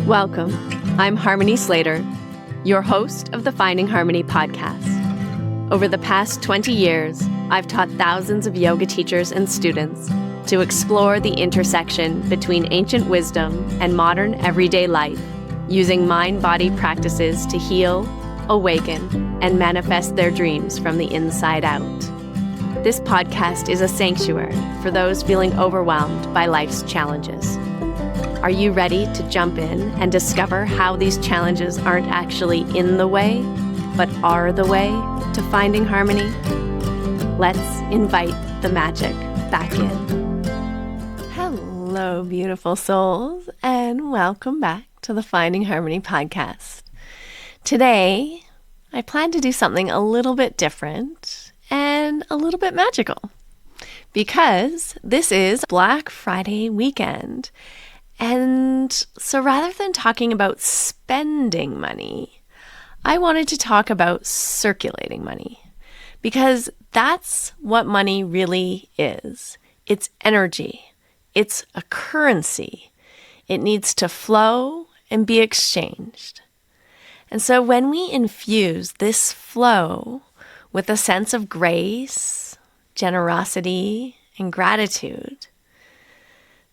Welcome. I'm Harmony Slater, your host of the Finding Harmony podcast. Over the past 20 years, I've taught thousands of yoga teachers and students to explore the intersection between ancient wisdom and modern everyday life, using mind-body practices to heal, awaken, and manifest their dreams from the inside out. This podcast is a sanctuary for those feeling overwhelmed by life's challenges. Are you ready to jump in and discover how these challenges aren't actually in the way, but are the way to finding harmony? Let's invite the magic back in. Hello, beautiful souls, and welcome back to the Finding Harmony podcast. Today, I plan to do something a little bit different and a little bit magical because this is Black Friday weekend. And so rather than talking about spending money, I wanted to talk about circulating money because that's what money really is. It's energy. It's a currency. It needs to flow and be exchanged. And so when we infuse this flow with a sense of grace, generosity, and gratitude,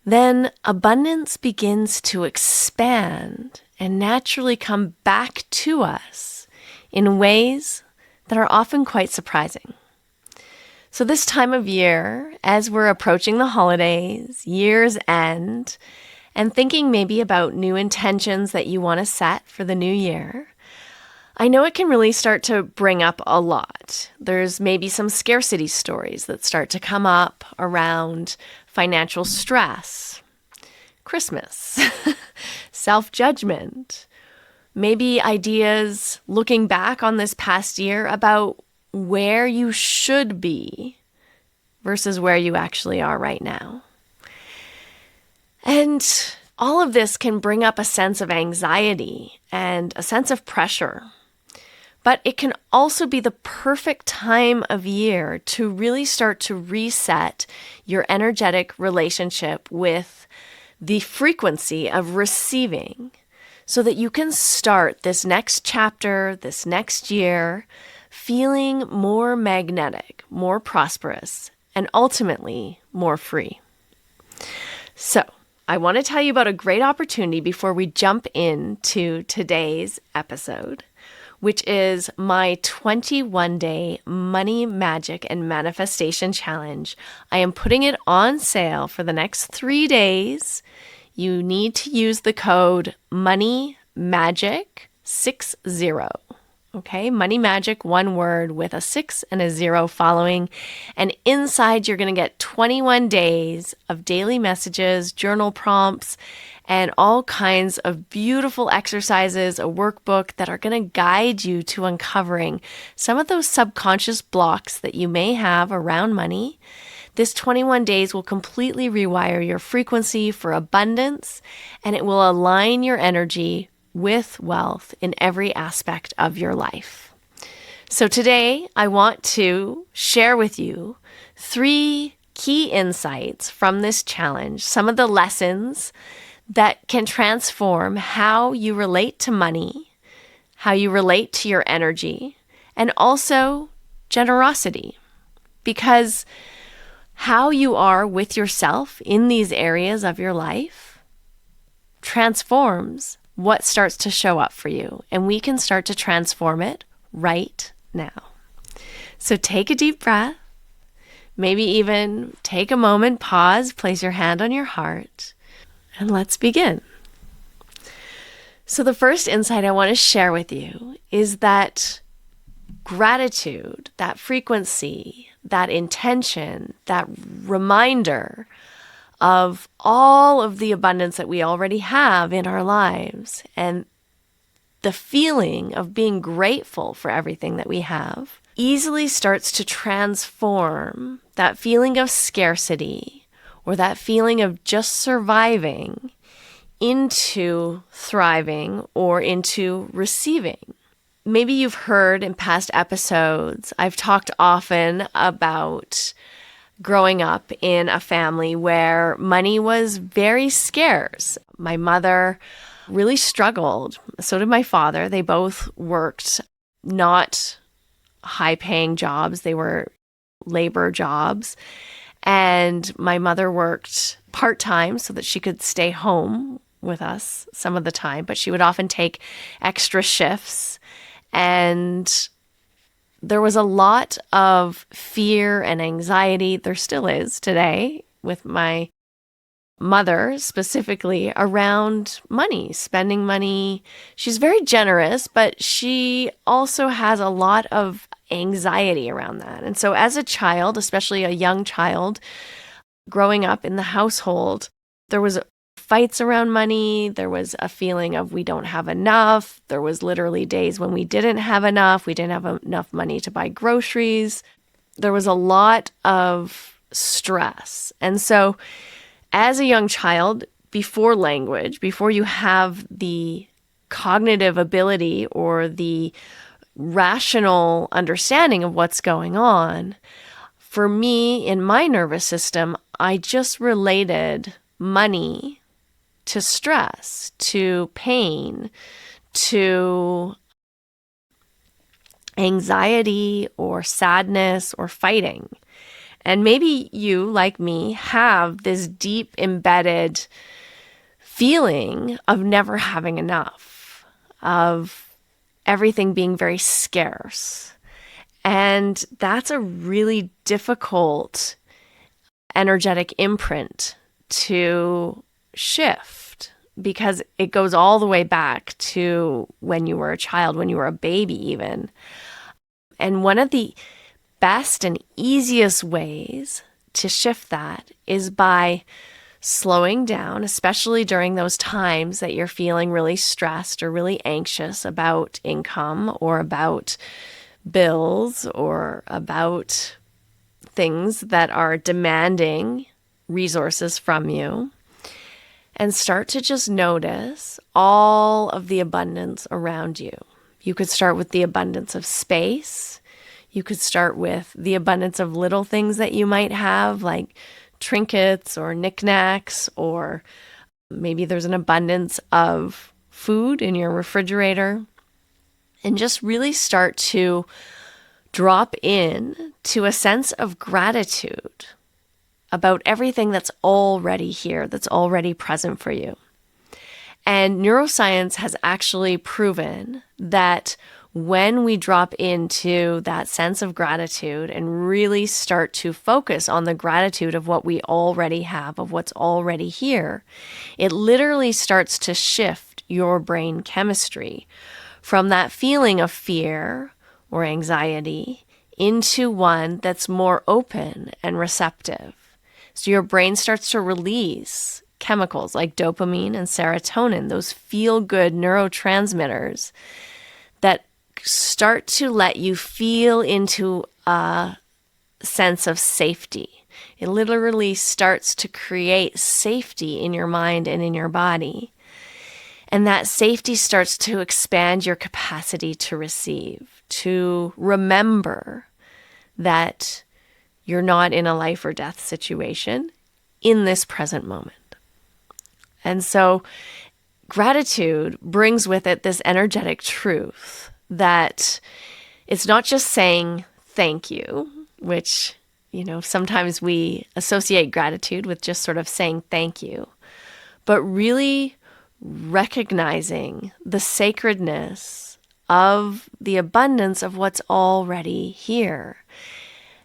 then abundance begins to expand and naturally come back to us in ways that are often quite surprising. So this time of year, as we're approaching the holidays, year's end, and thinking maybe about new intentions that you want to set for the new year, I know it can really start to bring up a lot. There's maybe some scarcity stories that start to come up around financial stress, Christmas, self-judgment, maybe ideas looking back on this past year about where you should be versus where you actually are right now. And all of this can bring up a sense of anxiety and a sense of pressure. But it can also be the perfect time of year to really start to reset your energetic relationship with the frequency of receiving so that you can start this next chapter, this next year, feeling more magnetic, more prosperous, and ultimately more free. So, I want to tell you about a great opportunity before we jump into today's episode, which is my 21-day Money, Magic, and Manifestation Challenge. I am putting it on sale for the next 3 days. You need to use the code MONEYMAGIC60. Okay, Money Magic, one word with a 6 and a 0 following. And inside, you're going to get 21 days of daily messages, journal prompts, and all kinds of beautiful exercises, a workbook that are going to guide you to uncovering some of those subconscious blocks that you may have around money. This 21 days will completely rewire your frequency for abundance, and it will align your energy with wealth in every aspect of your life. So today, I want to share with you 3 key insights from this challenge, some of the lessons that can transform how you relate to money, how you relate to your energy, and also generosity. Because how you are with yourself in these areas of your life transforms what starts to show up for you. And we can start to transform it right now. So take a deep breath. Maybe even take a moment, pause, place your hand on your heart, and let's begin. So the first insight I want to share with you is that gratitude, that frequency, that intention, that reminder of all of the abundance that we already have in our lives and the feeling of being grateful for everything that we have easily starts to transform that feeling of scarcity or that feeling of just surviving into thriving or into receiving. Maybe you've heard in past episodes, I've talked often about growing up in a family where money was very scarce. My mother really struggled. So did my father. They both worked not high-paying jobs. They were labor jobs. And my mother worked part-time so that she could stay home with us some of the time, but she would often take extra shifts. And there was a lot of fear and anxiety, there still is today, with my mother specifically around money, spending money. She's very generous, but she also has a lot of anxiety around that. And so as a child, especially a young child, growing up in the household, there was fights around money. There was a feeling of we don't have enough. There was literally days when we didn't have enough. We didn't have enough money to buy groceries. There was a lot of stress. And so as a young child, before language, before you have the cognitive ability or the rational understanding of what's going on, for me, in my nervous system, I just related money to stress, to pain, to anxiety or sadness or fighting. And maybe you, like me, have this deep embedded feeling of never having enough, of everything being very scarce. And that's a really difficult energetic imprint to shift because it goes all the way back to when you were a child, when you were a baby even. And one of the best and easiest ways to shift that is by slowing down, especially during those times that you're feeling really stressed or really anxious about income or about bills or about things that are demanding resources from you, and start to just notice all of the abundance around you. You could start with the abundance of space. You could start with the abundance of little things that you might have, like trinkets or knickknacks, or maybe there's an abundance of food in your refrigerator. And just really start to drop in to a sense of gratitude about everything that's already here, that's already present for you. And neuroscience has actually proven that when we drop into that sense of gratitude and really start to focus on the gratitude of what we already have, of what's already here, it literally starts to shift your brain chemistry from that feeling of fear or anxiety into one that's more open and receptive. So your brain starts to release chemicals like dopamine and serotonin, those feel-good neurotransmitters that start to let you feel into a sense of safety. It literally starts to create safety in your mind and in your body. And that safety starts to expand your capacity to receive, to remember that you're not in a life or death situation in this present moment. And so gratitude brings with it this energetic truth that it's not just saying thank you, which, sometimes we associate gratitude with just sort of saying thank you, but really recognizing the sacredness of the abundance of what's already here.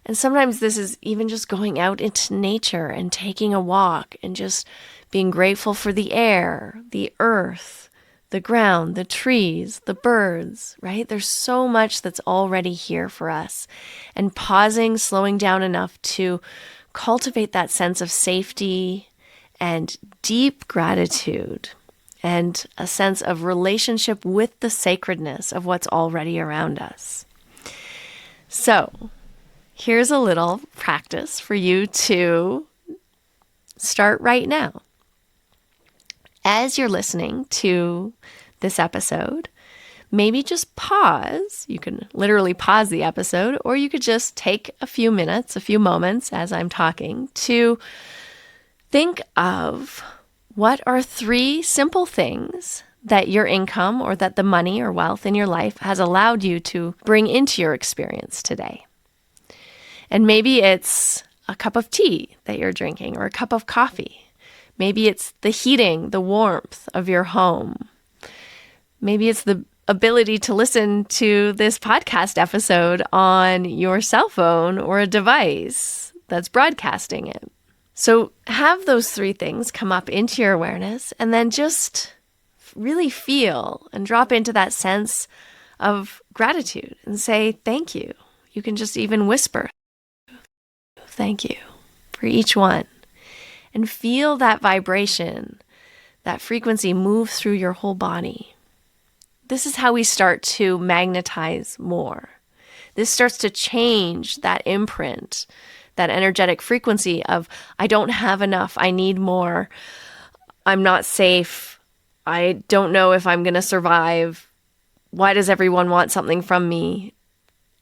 And sometimes this is even just going out into nature and taking a walk and just being grateful for the air, the earth, the ground, the trees, the birds, right? There's so much that's already here for us. And pausing, slowing down enough to cultivate that sense of safety and deep gratitude and a sense of relationship with the sacredness of what's already around us. So, here's a little practice for you to start right now. As you're listening to this episode, maybe just pause. You can literally pause the episode, or you could just take a few minutes, a few moments as I'm talking to think of what are 3 simple things that your income or that the money or wealth in your life has allowed you to bring into your experience today. And maybe it's a cup of tea that you're drinking or a cup of coffee. Maybe it's the heating, the warmth of your home. Maybe it's the ability to listen to this podcast episode on your cell phone or a device that's broadcasting it. So have those three things come up into your awareness and then just really feel and drop into that sense of gratitude and say thank you. You can just even whisper, thank you for each one. And feel that vibration, that frequency move through your whole body. This is how we start to magnetize more. This starts to change that imprint, that energetic frequency of, I don't have enough, I need more, I'm not safe, I don't know if I'm going to survive, why does everyone want something from me?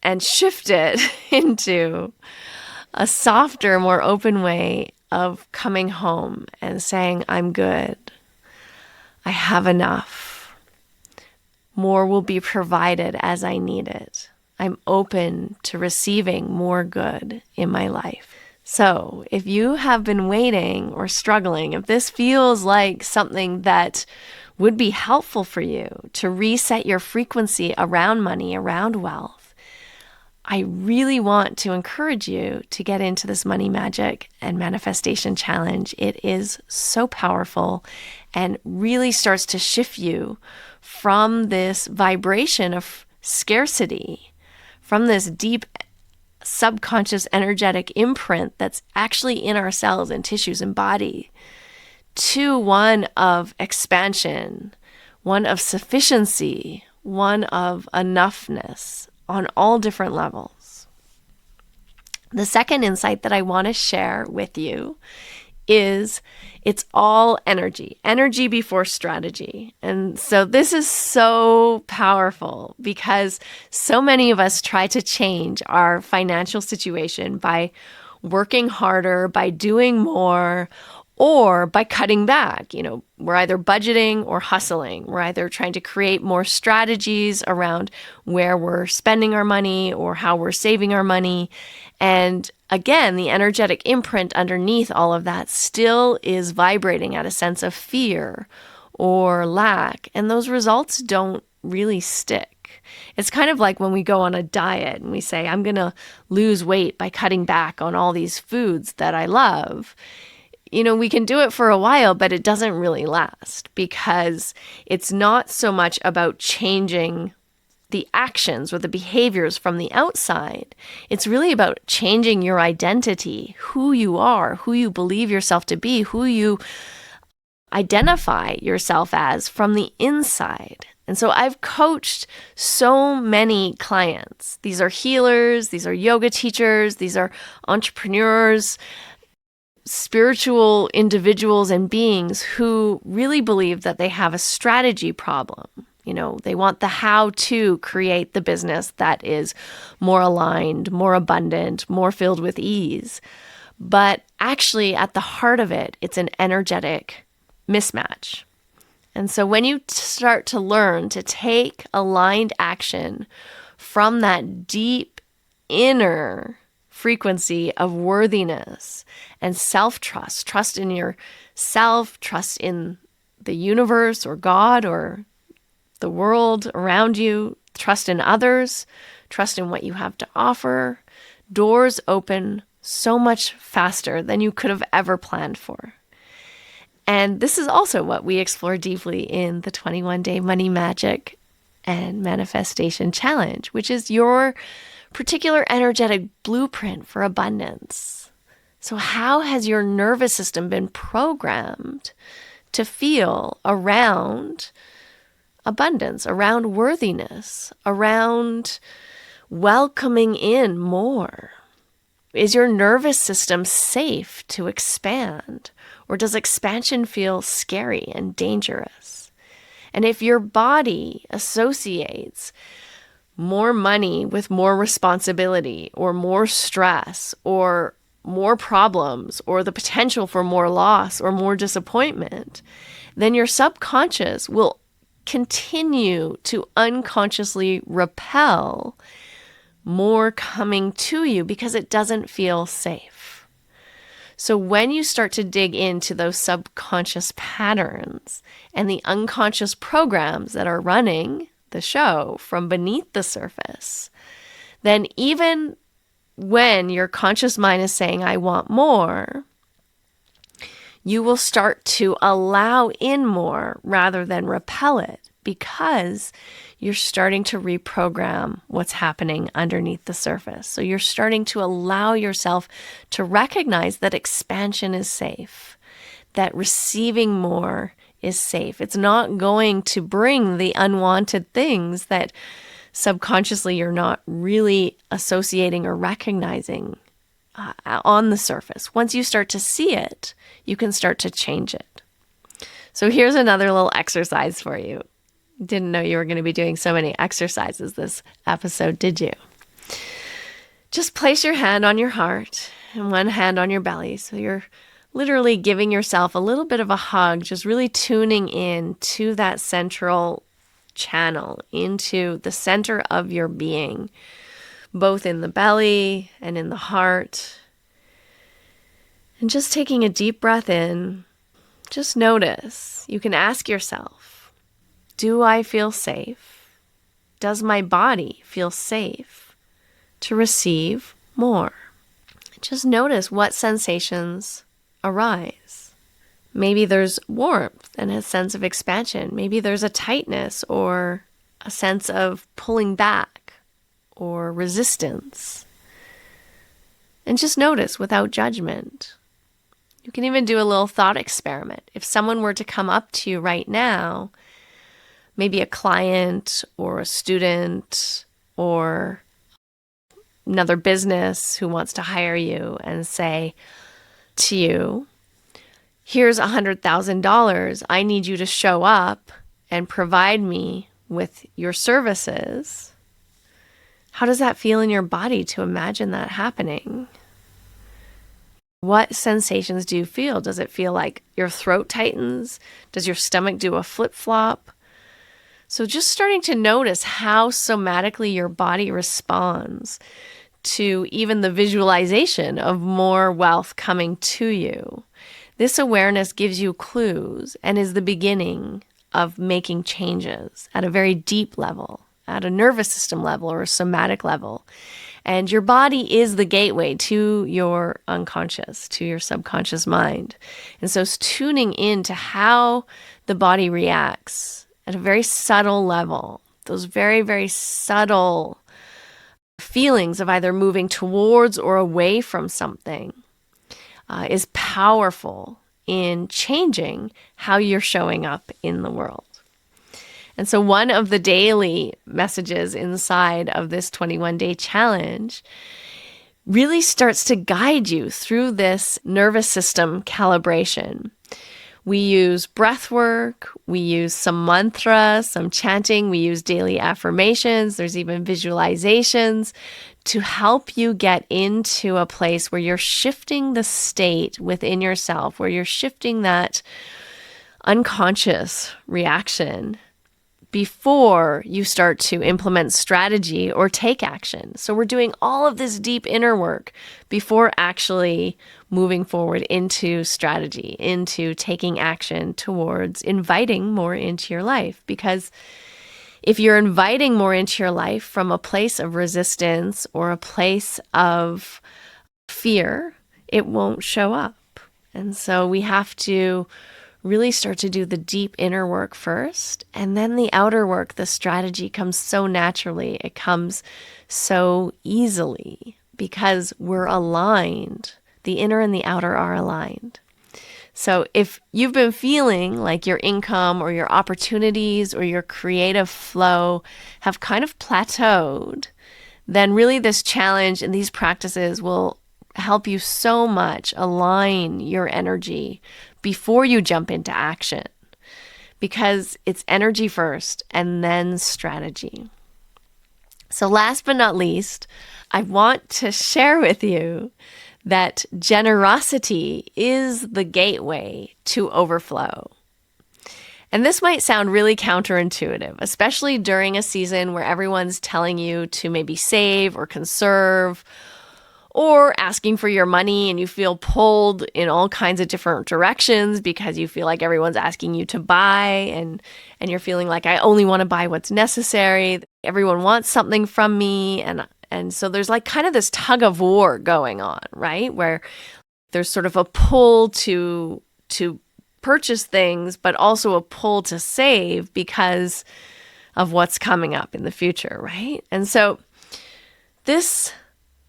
And shift it into a softer, more open way of coming home and saying, I'm good, I have enough, more will be provided as I need it. I'm open to receiving more good in my life. So if you have been waiting or struggling, if this feels like something that would be helpful for you to reset your frequency around money, around wealth, I really want to encourage you to get into this Money Magic and Manifestation Challenge. It is so powerful and really starts to shift you from this vibration of scarcity, from this deep subconscious energetic imprint that's actually in our cells and tissues and body, to one of expansion, one of sufficiency, one of enoughness on all different levels. The second insight that I want to share with you is it's all energy, energy before strategy. And so this is so powerful because so many of us try to change our financial situation by working harder, by doing more, or by cutting back. We're either budgeting or hustling. We're either trying to create more strategies around where we're spending our money or how we're saving our money. And again, the energetic imprint underneath all of that still is vibrating at a sense of fear or lack. And those results don't really stick. It's kind of like when we go on a diet and we say, I'm going to lose weight by cutting back on all these foods that I love. We can do it for a while, but it doesn't really last because it's not so much about changing the actions or the behaviors from the outside. It's really about changing your identity, who you are, who you believe yourself to be, who you identify yourself as from the inside. And so I've coached so many clients. These are healers, these are yoga teachers, these are entrepreneurs, spiritual individuals and beings who really believe that they have a strategy problem. They want the how to create the business that is more aligned, more abundant, more filled with ease. But actually at the heart of it, it's an energetic mismatch. And so when you start to learn to take aligned action from that deep inner frequency of worthiness and self-trust, trust in yourself, trust in the universe or God or the world around you, trust in others, trust in what you have to offer, doors open so much faster than you could have ever planned for. And this is also what we explore deeply in the 21-day Money Magic and Manifestation Challenge, which is your particular energetic blueprint for abundance. So how has your nervous system been programmed to feel around abundance, around worthiness, around welcoming in more? Is your nervous system safe to expand? Or does expansion feel scary and dangerous? And if your body associates more money with more responsibility or more stress or more problems or the potential for more loss or more disappointment, then your subconscious will continue to unconsciously repel more coming to you because it doesn't feel safe. So when you start to dig into those subconscious patterns and the unconscious programs that are running the show from beneath the surface, then even when your conscious mind is saying, I want more, you will start to allow in more rather than repel it, because you're starting to reprogram what's happening underneath the surface. So you're starting to allow yourself to recognize that expansion is safe, that receiving more is safe. It's not going to bring the unwanted things that subconsciously you're not really associating or recognizing on the surface. Once you start to see it, you can start to change it. So here's another little exercise for you. Didn't know you were going to be doing so many exercises this episode, did you? Just place your hand on your heart and one hand on your belly. So you're literally giving yourself a little bit of a hug, just really tuning in to that central channel, into the center of your being, both in the belly and in the heart. And just taking a deep breath in, just notice. You can ask yourself, do I feel safe? Does my body feel safe to receive more? Just notice what sensations arise. Maybe there's warmth and a sense of expansion. Maybe there's a tightness or a sense of pulling back or resistance. And just notice without judgment. You can even do a little thought experiment. If someone were to come up to you right now, maybe a client or a student or another business who wants to hire you, and say to you, here's $100,000. I need you to show up and provide me with your services. How does that feel in your body to imagine that happening? What sensations do you feel? Does it feel like your throat tightens? Does your stomach do a flip-flop? So just starting to notice how somatically your body responds to even the visualization of more wealth coming to you. This awareness gives you clues and is the beginning of making changes at a very deep level, at a nervous system level or a somatic level. And your body is the gateway to your unconscious, to your subconscious mind. And so it's tuning into how the body reacts at a very subtle level, those very, very subtle feelings of either moving towards or away from something is powerful in changing how you're showing up in the world. And so one of the daily messages inside of this 21-day challenge really starts to guide you through this nervous system calibration. We use breath work, we use some mantra, some chanting, we use daily affirmations, there's even visualizations to help you get into a place where you're shifting the state within yourself, where you're shifting that unconscious reaction before you start to implement strategy or take action. So we're doing all of this deep inner work before actually moving forward into strategy, into taking action towards inviting more into your life. Because if you're inviting more into your life from a place of resistance or a place of fear, it won't show up. And so we have to really start to do the deep inner work first, and then the outer work, the strategy, comes so naturally. It comes so easily because we're aligned. The inner and the outer are aligned. So if you've been feeling like your income or your opportunities or your creative flow have kind of plateaued, then really this challenge and these practices will help you so much align your energy before you jump into action, because it's energy first and then strategy. So last but not least, I want to share with you that generosity is the gateway to overflow. And this might sound really counterintuitive, especially during a season where everyone's telling you to maybe save or conserve, or asking for your money and you feel pulled in all kinds of different directions because you feel like everyone's asking you to buy, and you're feeling like, I only want to buy what's necessary. Everyone wants something from me. And so there's like kind of this tug of war going on, right? Where there's sort of a pull to purchase things, but also a pull to save because of what's coming up in the future, right? And so this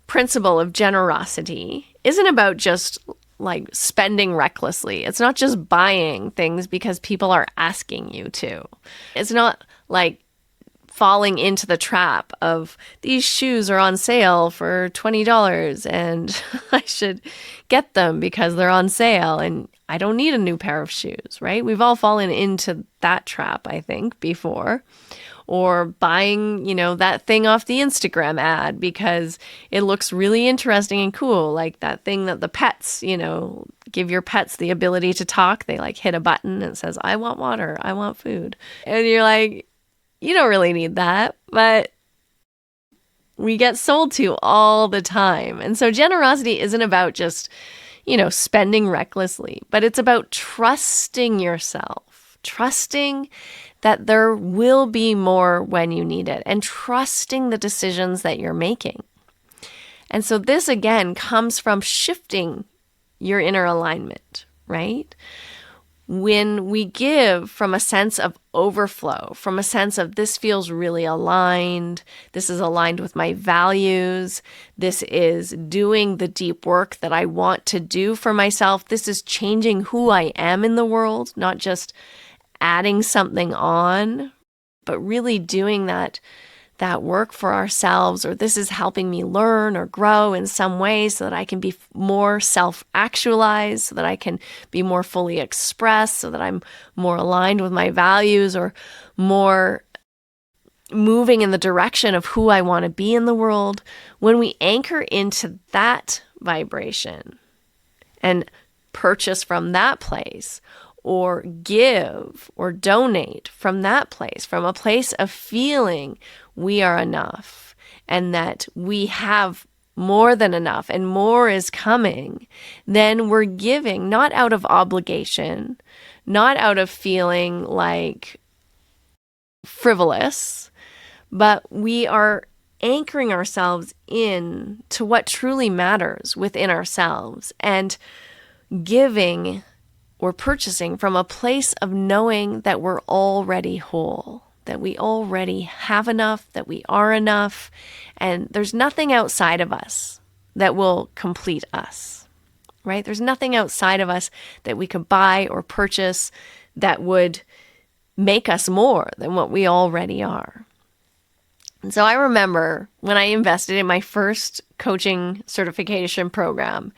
principle of generosity isn't about just like spending recklessly. It's not just buying things because people are asking you to. It's not like falling into the trap of these shoes are on sale for $20 and I should get them because they're on sale and I don't need a new pair of shoes, right? We've all fallen into that trap, I think, before. Or buying, that thing off the Instagram ad because it looks really interesting and cool. Like that thing that the pets, give your pets the ability to talk. They like hit a button and it says, I want water, I want food. And you're like, you don't really need that, but we get sold to all the time. And so generosity isn't about just, spending recklessly, but it's about trusting yourself, trusting that there will be more when you need it, and trusting the decisions that you're making. And so this, again, comes from shifting your inner alignment, right? When we give from a sense of overflow, from a sense of this feels really aligned, this is aligned with my values, this is doing the deep work that I want to do for myself, this is changing who I am in the world, not just adding something on, but really doing that work for ourselves, or this is helping me learn or grow in some way so that I can be more self-actualized, so that I can be more fully expressed, so that I'm more aligned with my values or more moving in the direction of who I want to be in the world. When we anchor into that vibration and purchase from that place, or give or donate from that place, from a place of feeling we are enough and that we have more than enough and more is coming, then we're giving not out of obligation, not out of feeling like frivolous, but we are anchoring ourselves in to what truly matters within ourselves and giving or purchasing from a place of knowing that we're already whole, that we already have enough, that we are enough, and there's nothing outside of us that will complete us, right? There's nothing outside of us that we could buy or purchase that would make us more than what we already are. And so I remember when I invested in my first coaching certification program,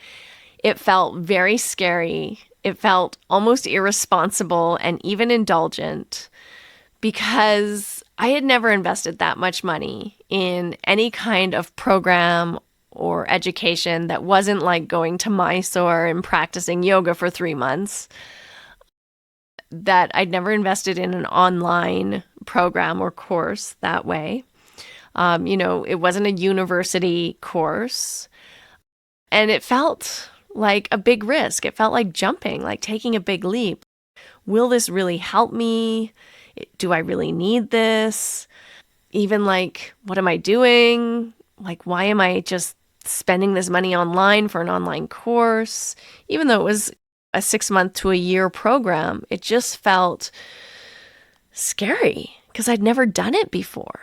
it felt very scary. It felt almost irresponsible and even indulgent because I had never invested that much money in any kind of program or education that wasn't like going to Mysore and practicing yoga for 3 months, that I'd never invested in an online program or course that way. It wasn't a university course, and it felt like a big risk. It felt like jumping, like taking a big leap. Will this really help me? Do I really need this? Even like, what am I doing? Like, why am I just spending this money online for an online course? Even though it was a 6-month to a year program, it just felt scary because I'd never done it before.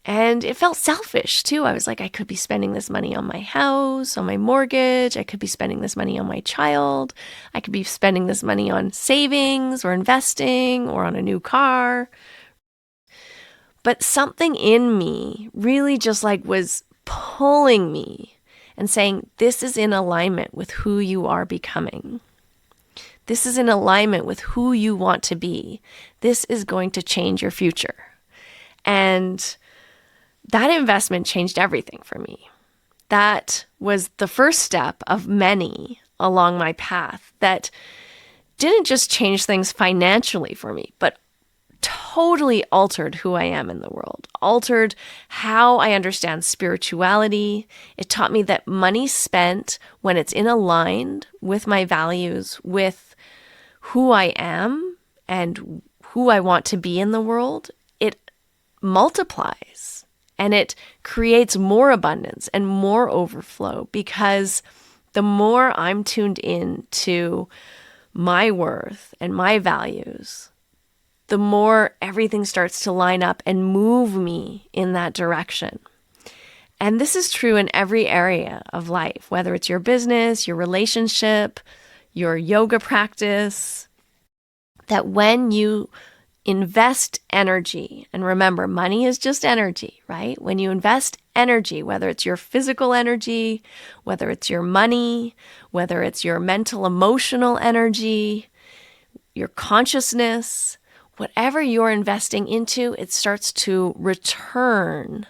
And it felt selfish too. I was like, I could be spending this money on my house, on my mortgage. I could be spending this money on my child. I could be spending this money on savings or investing or on a new car. But something in me really just like was pulling me and saying, this is in alignment with who you are becoming. This is in alignment with who you want to be. This is going to change your future. And that investment changed everything for me. That was the first step of many along my path that didn't just change things financially for me, but totally altered who I am in the world, altered how I understand spirituality. It taught me that money spent when it's in aligned with my values, with who I am and who I want to be in the world, it multiplies and it creates more abundance and more overflow, because the more I'm tuned in to my worth and my values, the more everything starts to line up and move me in that direction. And this is true in every area of life, whether it's your business, your relationship, your yoga practice, that when you invest energy, and remember, money is just energy, right? When you invest energy, whether it's your physical energy, whether it's your money, whether it's your mental, emotional energy, your consciousness, whatever you're investing into, it starts to return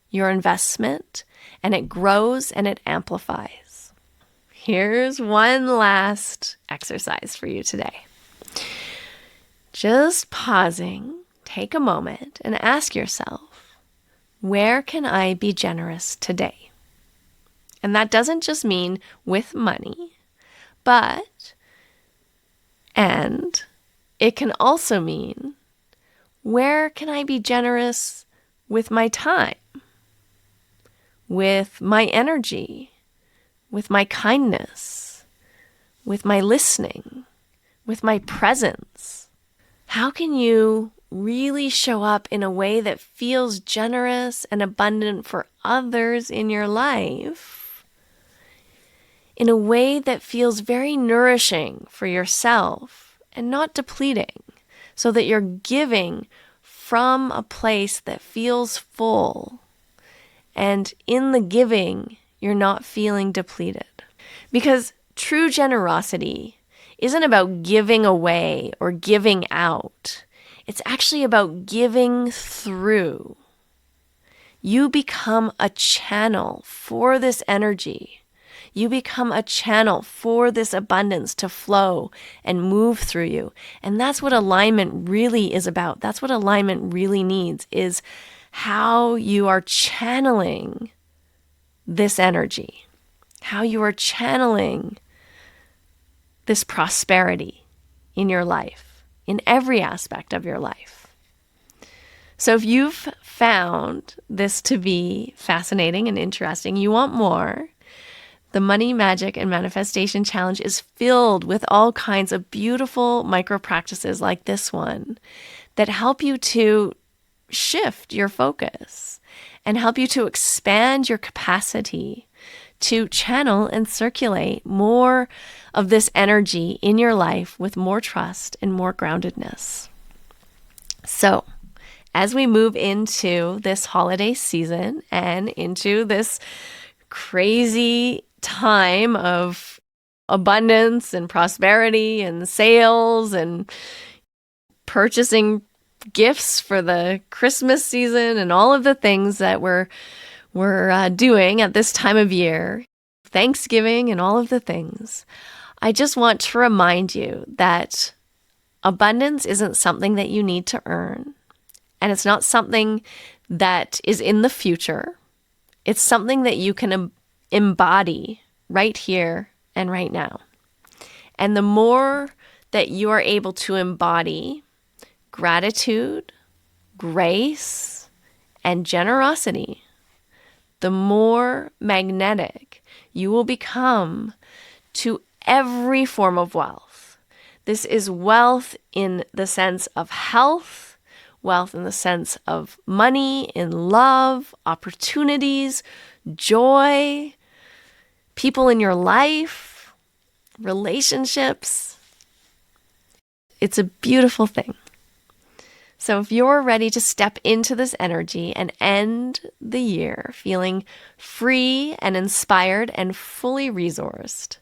your investment, and it grows and it amplifies. Here's one last exercise for you today. Just pausing, take a moment and ask yourself, where can I be generous today? And that doesn't just mean with money, and it can also mean, where can I be generous with my time, with my energy, with my kindness, with my listening, with my presence? How can you really show up in a way that feels generous and abundant for others in your life, in a way that feels very nourishing for yourself and not depleting, so that you're giving from a place that feels full, and in the giving, you're not feeling depleted? Because true generosity isn't about giving away or giving out. It's actually about giving through. You become a channel for this energy. You become a channel for this abundance to flow and move through you. And that's what alignment really is about. That's what alignment really needs, is how you are channeling this energy, how you are channeling this prosperity in your life, in every aspect of your life. So if you've found this to be fascinating and interesting, you want more, the Money, Magic, and Manifestation Challenge is filled with all kinds of beautiful micro practices like this one that help you to shift your focus and help you to expand your capacity to channel and circulate more of this energy in your life with more trust and more groundedness. So, as we move into this holiday season and into this crazy time of abundance and prosperity and sales and purchasing gifts for the Christmas season and all of the things that we're doing at this time of year, Thanksgiving and all of the things, I just want to remind you that abundance isn't something that you need to earn, and it's not something that is in the future. It's something that you can embody right here and right now. And the more that you are able to embody gratitude, grace, and generosity, the more magnetic you will become to every form of wealth. This is wealth in the sense of health, wealth in the sense of money, in love, opportunities, joy, people in your life, relationships. It's a beautiful thing. So if you're ready to step into this energy and end the year feeling free and inspired and fully resourced,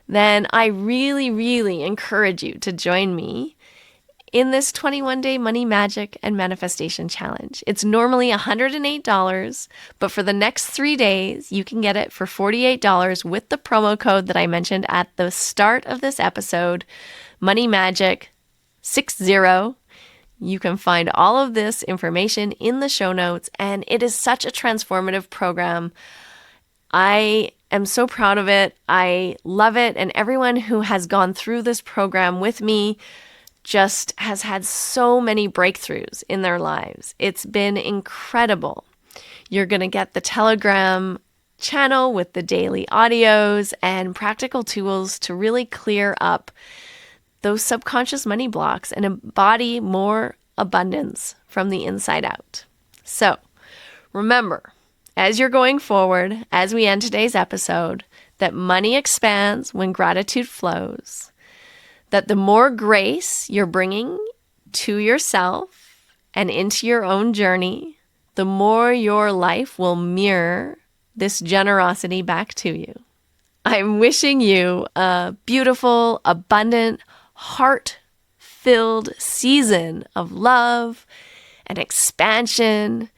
then I really, really encourage you to join me in this 21-day money magic and manifestation challenge. It's normally $108, but for the next 3 days, you can get it for $48 with the promo code that I mentioned at the start of this episode, Money Magic 60. You can find all of this information in the show notes, and it is such a transformative program. I am so proud of it. I love it, and everyone who has gone through this program with me just has had so many breakthroughs in their lives. It's been incredible. You're going to get the Telegram channel with the daily audios and practical tools to really clear up those subconscious money blocks and embody more abundance from the inside out. So remember, as you're going forward, as we end today's episode, that money expands when gratitude flows, that the more grace you're bringing to yourself and into your own journey, the more your life will mirror this generosity back to you. I'm wishing you a beautiful, abundant, heart-filled season of love and expansion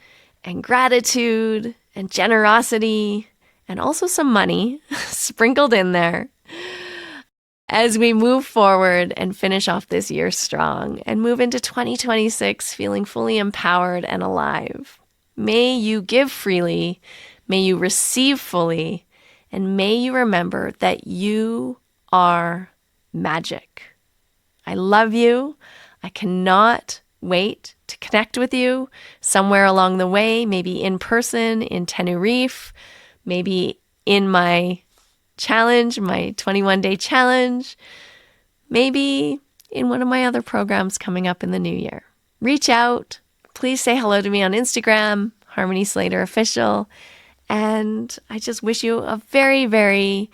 and gratitude and generosity and also some money sprinkled in there as we move forward and finish off this year strong and move into 2026 feeling fully empowered and alive. May you give freely, may you receive fully, and may you remember that you are magic. I love you. I cannot wait to connect with you somewhere along the way, maybe in person in Tenerife, maybe in my challenge, my 21-day challenge, maybe in one of my other programs coming up in the new year. Reach out. Please say hello to me on Instagram, Harmony Slater Official. And I just wish you a very, very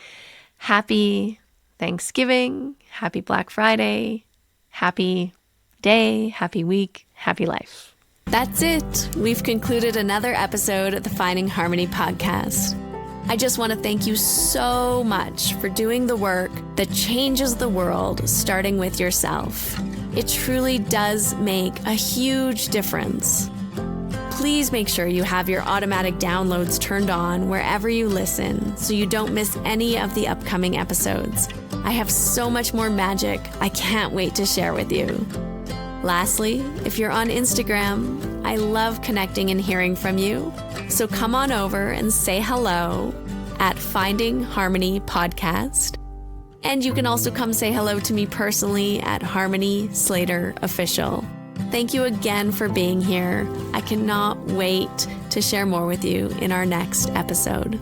happy Thanksgiving, happy Black Friday, happy day, happy week, happy life. That's it. We've concluded another episode of the Finding Harmony podcast. I just want to thank you so much for doing the work that changes the world, starting with yourself. It truly does make a huge difference. Please make sure you have your automatic downloads turned on wherever you listen so you don't miss any of the upcoming episodes. I have so much more magic I can't wait to share with you. Lastly, if you're on Instagram, I love connecting and hearing from you. So come on over and say hello at Finding Harmony Podcast. And you can also come say hello to me personally at Harmony Slater Official. Thank you again for being here. I cannot wait to share more with you in our next episode.